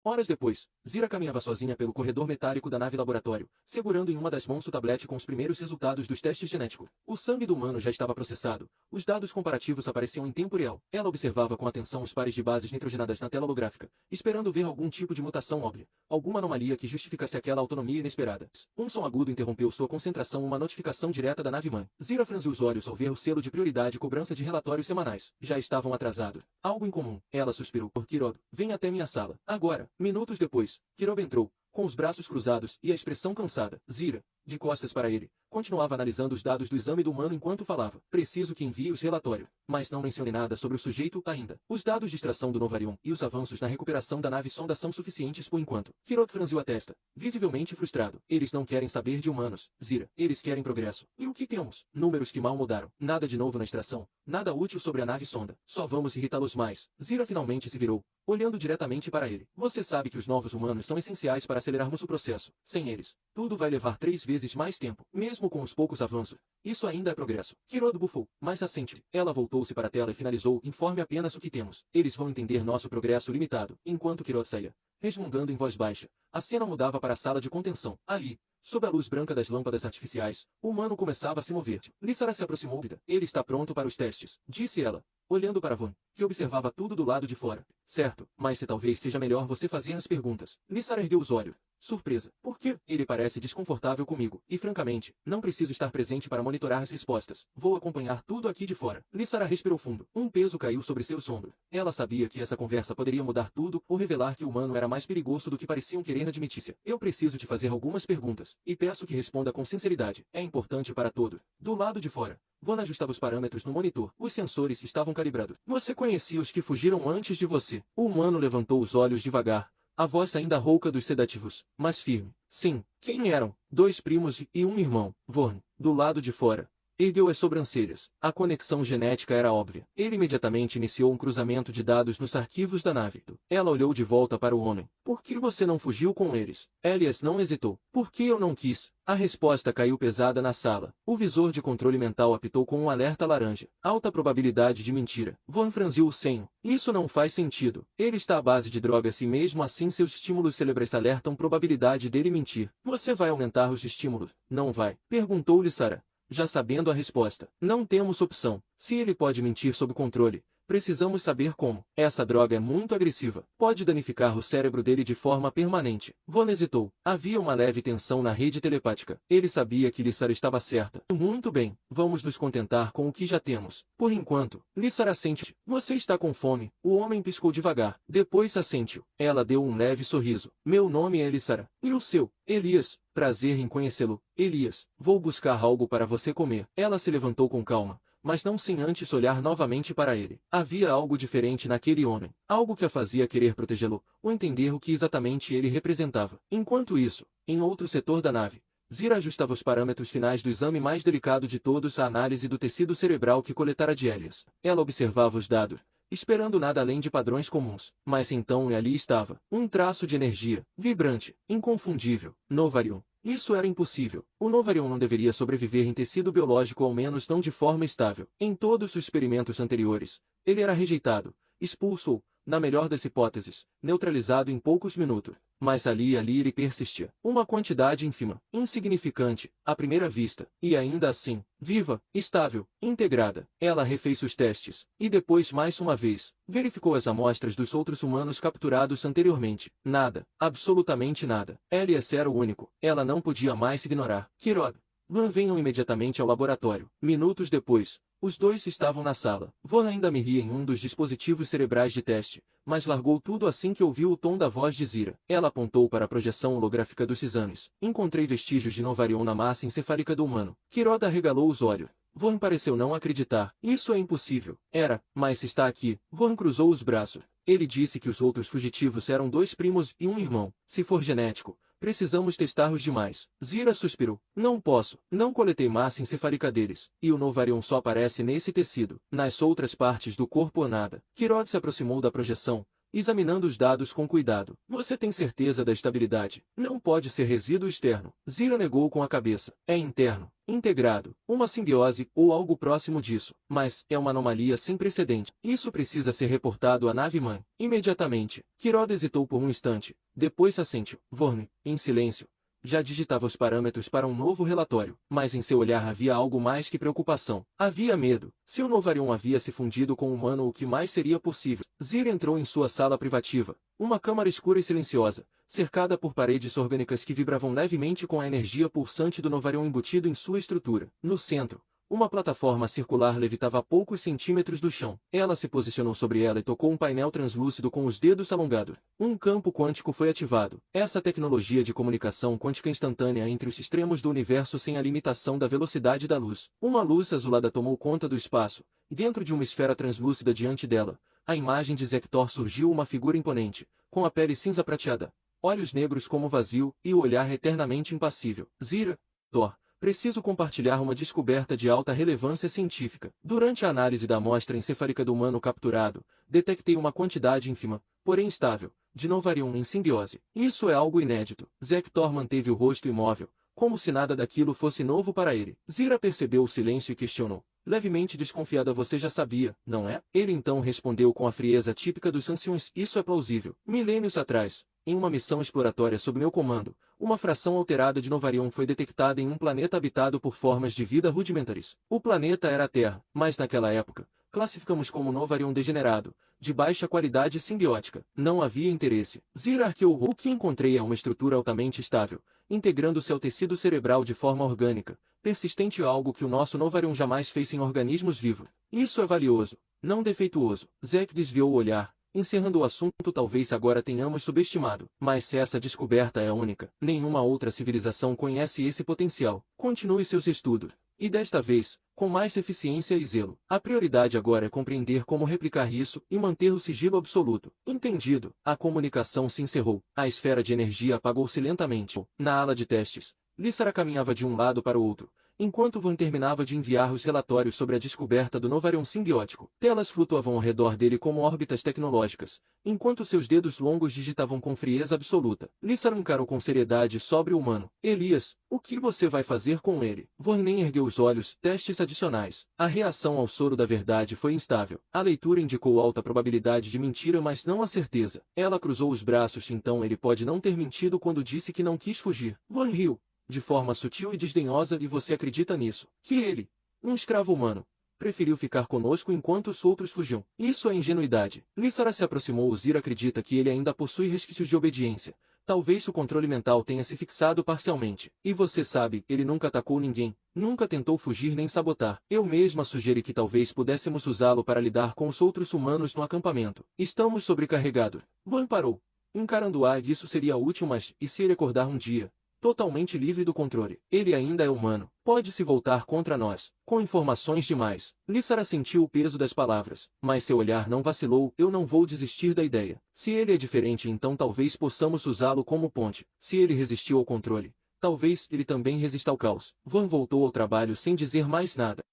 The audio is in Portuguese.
Horas depois, Zira caminhava sozinha pelo corredor metálico da nave laboratório, segurando em uma das mãos o tablete com os primeiros resultados dos testes genéticos. O sangue do humano já estava processado. Os dados comparativos apareciam em tempo real. Ela observava com atenção os pares de bases nitrogenadas na tela holográfica, esperando ver algum tipo de mutação óbvia, alguma anomalia que justificasse aquela autonomia inesperada. Um som agudo interrompeu sua concentração, uma notificação direta da nave-mãe. Zira franziu os olhos ao ver o selo de prioridade e cobrança de relatórios semanais. Já estavam atrasados. Algo incomum. Ela suspirou. Kirob, vem até minha sala. Agora. Minutos depois, Kirob entrou, com os braços cruzados e a expressão cansada. Zira, de costas para ele, continuava analisando os dados do exame do humano enquanto falava. Preciso que envie os relatórios, mas não mencione nada sobre o sujeito ainda. Os dados de extração do Novarion e os avanços na recuperação da nave-sonda são suficientes por enquanto. Kirob franziu a testa, visivelmente frustrado. Eles não querem saber de humanos, Zira. Eles querem progresso. E o que temos? Números que mal mudaram. Nada de novo na extração. Nada útil sobre a nave-sonda. Só vamos irritá-los mais. Zira finalmente se virou, olhando diretamente para ele. Você sabe que os novos humanos são essenciais para acelerarmos o processo. Sem eles, tudo vai levar 3 vezes mais tempo. Mesmo com os poucos avanços, isso ainda é progresso. Kirob bufou, mas assente. Ela voltou-se para a tela e finalizou. Informe apenas o que temos. Eles vão entender nosso progresso limitado. Enquanto Kirob saía, resmungando em voz baixa, a cena mudava para a sala de contenção. Ali, sob a luz branca das lâmpadas artificiais, o humano começava a se mover. Lissara se aproximou. Ele está pronto para os testes, disse ela, olhando para Von, que observava tudo do lado de fora. Certo, mas se talvez seja melhor você fazer as perguntas. Lissara ergueu os olhos. Surpresa. Por quê? Ele parece desconfortável comigo. E francamente, não preciso estar presente para monitorar as respostas. Vou acompanhar tudo aqui de fora. Lissara respirou fundo. Um peso caiu sobre seus ombros. Ela sabia que essa conversa poderia mudar tudo ou revelar que o humano era mais perigoso do que pareciam querer admitir. Eu preciso te fazer algumas perguntas. E peço que responda com sinceridade. É importante para todos. Do lado de fora, Von ajustava os parâmetros no monitor. Os sensores estavam calibrados. Você conhecia os que fugiram antes de você? O humano levantou os olhos devagar. A voz ainda rouca dos sedativos, mas firme. Sim. Quem eram? 2 primos e um irmão. Vorn, do lado de fora, ergueu as sobrancelhas. A conexão genética era óbvia. Ele imediatamente iniciou um cruzamento de dados nos arquivos da nave. Ela olhou de volta para o homem. Por que você não fugiu com eles? Elias não hesitou. Por que eu não quis? A resposta caiu pesada na sala. O visor de controle mental apitou com um alerta laranja. Alta probabilidade de mentira. Von franziu o senho. Isso não faz sentido. Ele está à base de drogas e mesmo assim seus estímulos cerebrais alertam probabilidade dele mentir. Você vai aumentar os estímulos? Não vai? Perguntou-lhe Sarah, já sabendo a resposta. Não temos opção. Se ele pode mentir sob controle, precisamos saber como. Essa droga é muito agressiva. Pode danificar o cérebro dele de forma permanente. Von hesitou. Havia uma leve tensão na rede telepática. Ele sabia que Lissara estava certa. Muito bem. Vamos nos contentar com o que já temos. Por enquanto, Lissara assente. Você está com fome? O homem piscou devagar. Depois assentiu. Ela deu um leve sorriso. Meu nome é Lissara. E o seu? Elias. Prazer em conhecê-lo. Elias, vou buscar algo para você comer. Ela se levantou com calma, mas não sem antes olhar novamente para ele. Havia algo diferente naquele homem. Algo que a fazia querer protegê-lo, ou entender o que exatamente ele representava. Enquanto isso, em outro setor da nave, Zira ajustava os parâmetros finais do exame mais delicado de todos, a análise do tecido cerebral que coletara de Elias. Ela observava os dados, esperando nada além de padrões comuns. Mas então ali estava, um traço de energia, vibrante, inconfundível, Novarion. Isso era impossível. O Novarion não deveria sobreviver em tecido biológico, ao menos não de forma estável. Em todos os experimentos anteriores, ele era rejeitado, expulso ou, na melhor das hipóteses, neutralizado em poucos minutos. Mas ali ele persistia. Uma quantidade ínfima, insignificante, à primeira vista, e ainda assim, viva, estável, integrada. Ela refez os testes, e depois mais uma vez, verificou as amostras dos outros humanos capturados anteriormente. Nada, absolutamente nada. Elias era o único. Ela não podia mais ignorar. Kirob, Van, venham imediatamente ao laboratório. Minutos depois, os dois estavam na sala. Von ainda me ria em um dos dispositivos cerebrais de teste, mas largou tudo assim que ouviu o tom da voz de Zira. Ela apontou para a projeção holográfica dos exames. Encontrei vestígios de Novarion na massa encefálica do humano. Kiroda arregalou os olhos. Von pareceu não acreditar. Isso é impossível. Era, mas está aqui. Von cruzou os braços. Ele disse que os outros fugitivos eram 2 primos e um irmão. Se for genético, precisamos testar-os demais. Zira suspirou. Não posso. Não coletei massa encefálica deles. E o Novarion só aparece nesse tecido. Nas outras partes do corpo ou nada. Kirod se aproximou da projeção, examinando os dados com cuidado. Você tem certeza da estabilidade? Não pode ser resíduo externo. Zira negou com a cabeça. É interno, integrado, uma simbiose ou algo próximo disso, mas é uma anomalia sem precedente. Isso precisa ser reportado à nave-mãe. Imediatamente. Kuroda hesitou por um instante, depois assentiu. Vorne, em silêncio, já digitava os parâmetros para um novo relatório, mas em seu olhar havia algo mais que preocupação. Havia medo. Se o Novarion havia se fundido com o humano, o que mais seria possível? Zira entrou em sua sala privativa, uma câmara escura e silenciosa, cercada por paredes orgânicas que vibravam levemente com a energia pulsante do Novarion embutido em sua estrutura. No centro, uma plataforma circular levitava a poucos centímetros do chão. Ela se posicionou sobre ela e tocou um painel translúcido com os dedos alongados. Um campo quântico foi ativado. Essa tecnologia de comunicação quântica instantânea entre os extremos do universo sem a limitação da velocidade da luz. Uma luz azulada tomou conta do espaço, e dentro de uma esfera translúcida diante dela, a imagem de Zektor surgiu uma figura imponente, com a pele cinza prateada, olhos negros como vazio e o olhar eternamente impassível. Zira, Thor. Preciso compartilhar uma descoberta de alta relevância científica. Durante a análise da amostra encefálica do humano capturado, detectei uma quantidade ínfima, porém estável, de Novarion em simbiose. Isso é algo inédito. Zektor manteve o rosto imóvel, como se nada daquilo fosse novo para ele. Zira percebeu o silêncio e questionou. Levemente desconfiada, você já sabia, não é? Ele então respondeu com a frieza típica dos anciões. Isso é plausível. Milênios atrás, em uma missão exploratória sob meu comando, uma fração alterada de Novarion foi detectada em um planeta habitado por formas de vida rudimentares. O planeta era a Terra, mas naquela época, classificamos como Novarion degenerado, de baixa qualidade simbiótica. Não havia interesse. Zira arqueou. O que encontrei é uma estrutura altamente estável, integrando-se ao tecido cerebral de forma orgânica, persistente, algo que o nosso Novarion jamais fez em organismos vivos. Isso é valioso, não defeituoso. Zek desviou o olhar, encerrando o assunto. Talvez agora tenhamos subestimado, mas se essa descoberta é única, nenhuma outra civilização conhece esse potencial. Continue seus estudos. E desta vez, com mais eficiência e zelo. A prioridade agora é compreender como replicar isso e manter o sigilo absoluto. Entendido. A comunicação se encerrou. A esfera de energia apagou-se lentamente. Na ala de testes, Lissara caminhava de um lado para o outro, enquanto Van terminava de enviar os relatórios sobre a descoberta do Novarion simbiótico. Telas flutuavam ao redor dele como órbitas tecnológicas, enquanto seus dedos longos digitavam com frieza absoluta. Lissara encarou com seriedade sobre o humano. Elias, o que você vai fazer com ele? Von nem ergueu os olhos. Testes adicionais. A reação ao soro da verdade foi instável. A leitura indicou alta probabilidade de mentira, mas não a certeza. Ela cruzou os braços. Então ele pode não ter mentido quando disse que não quis fugir. Von riu, de forma sutil e desdenhosa. E você acredita nisso? Que ele, um escravo humano, preferiu ficar conosco enquanto os outros fugiam. Isso é ingenuidade. Lissara se aproximou. Zira acredita que ele ainda possui resquícios de obediência. Talvez o controle mental tenha se fixado parcialmente. E você sabe, ele nunca atacou ninguém, nunca tentou fugir nem sabotar. Eu mesma sugeri que talvez pudéssemos usá-lo para lidar com os outros humanos no acampamento. Estamos sobrecarregados. Van parou, encarando-a. Isso seria útil, mas e se ele acordar um dia totalmente livre do controle? Ele ainda é humano. Pode se voltar contra nós, com informações demais. Lissara sentiu o peso das palavras, mas seu olhar não vacilou. Eu não vou desistir da ideia. Se ele é diferente, então talvez possamos usá-lo como ponte. Se ele resistiu ao controle, talvez ele também resista ao caos. Van voltou ao trabalho sem dizer mais nada.